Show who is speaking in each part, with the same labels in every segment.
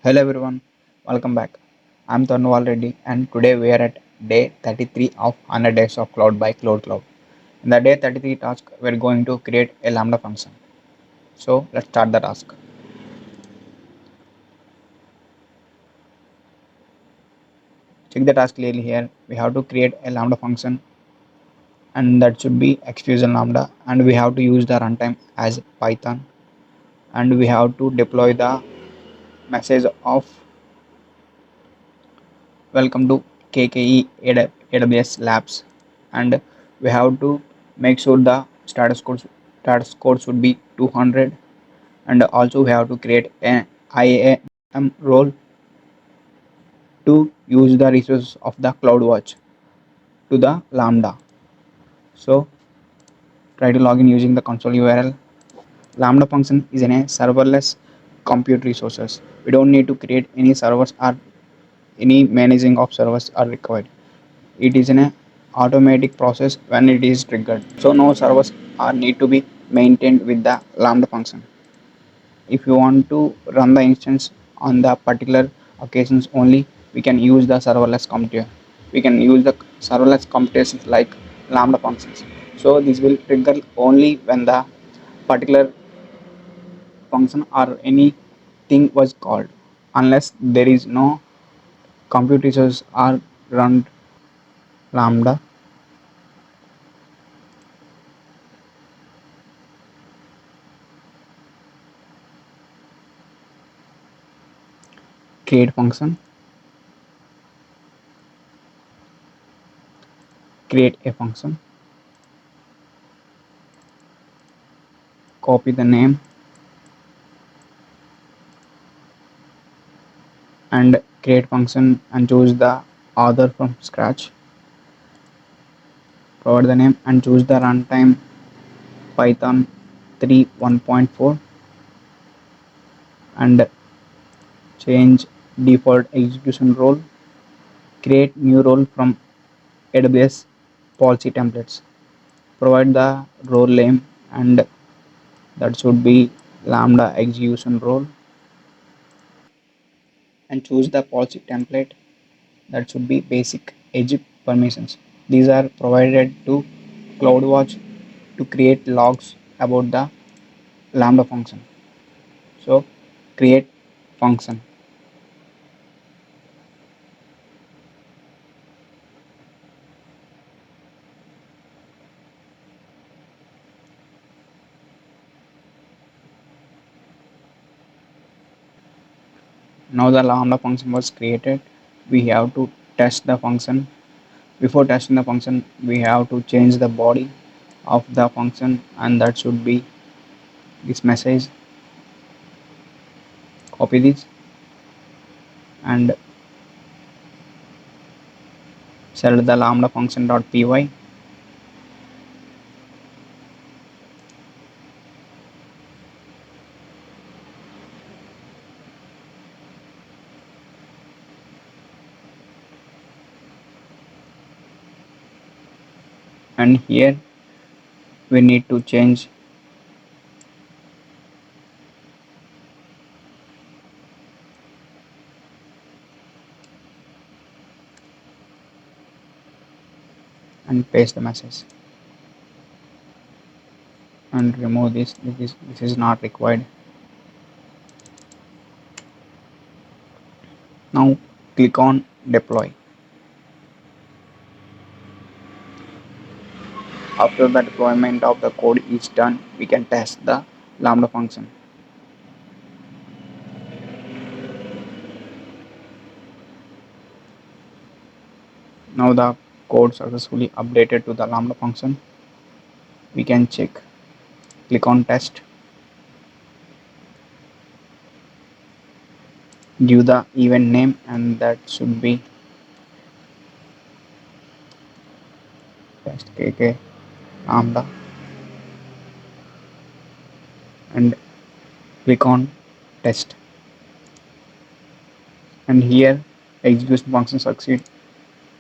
Speaker 1: Hello everyone, welcome back. I'm Tarnwal Reddy and today we are at day 33 of 100 days of cloud by Kode kloud. In the day 33 task, we're going to create a Lambda function. So let's start the task. Check the task clearly here. We have to create a Lambda function and that should be Xfusion Lambda, and we have to use the runtime as Python, and we have to deploy the message of welcome to KKE AWS Labs, and we have to make sure the status code should be 200, and also we have to create an IAM role to use the resources of the CloudWatch to the Lambda. So try to log in using the console URL. Lambda function is in a serverless compute resources. We don't need to create any servers or any managing of servers are required. It is in a automatic process when it is triggered, so no servers are need to be maintained with the Lambda function. If you want to run the instance on the particular occasions only, we can use the serverless computer. We can use the serverless computations like Lambda functions, so this will trigger only when the particular function or anything was called. Unless there is no compute resources are run Lambda. Create function, create a function, copy the name and create function and choose the author from scratch. Provide the name and choose the runtime Python 3 1.4 and change default execution role. Create new role from AWS policy templates. Provide the role name and that should be Lambda execution role, and choose the policy template that should be basic edge permissions. These are provided to CloudWatch to create logs about the Lambda function. So create function. Now the Lambda function was created. We have to test the function. Before testing the function, we have to change the body of the function, and that should be this message. Copy this and select the lambda function.py, and here we need to change and paste the message and remove this. This is not required. Now click on deploy. After the deployment of the code is done, we can test the lambda function. Now the code successfully updated to the lambda function. We can check. Click on test. Give the event name, and that should be test kk lambda, and click on test. And here execution function succeed,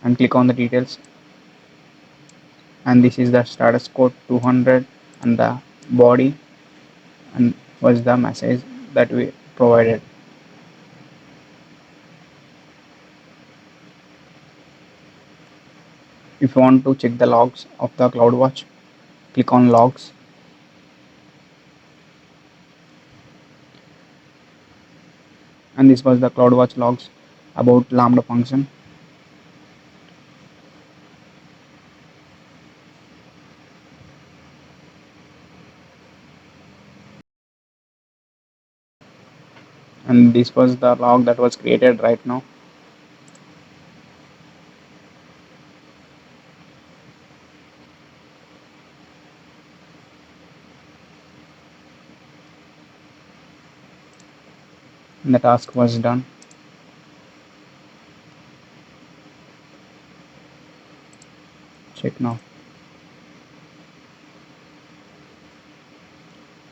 Speaker 1: and click on the details, and this is the status code 200 and the body and was the message that we provided. If you want to check the logs of the CloudWatch, click on logs, and this was the CloudWatch logs about Lambda function. And this was the log that was created right now. And the task was done. Check now.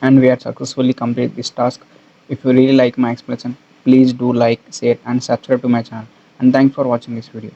Speaker 1: And we had successfully completed this task. If you really like my explanation, please do like, share and subscribe to my channel. And thanks for watching this video.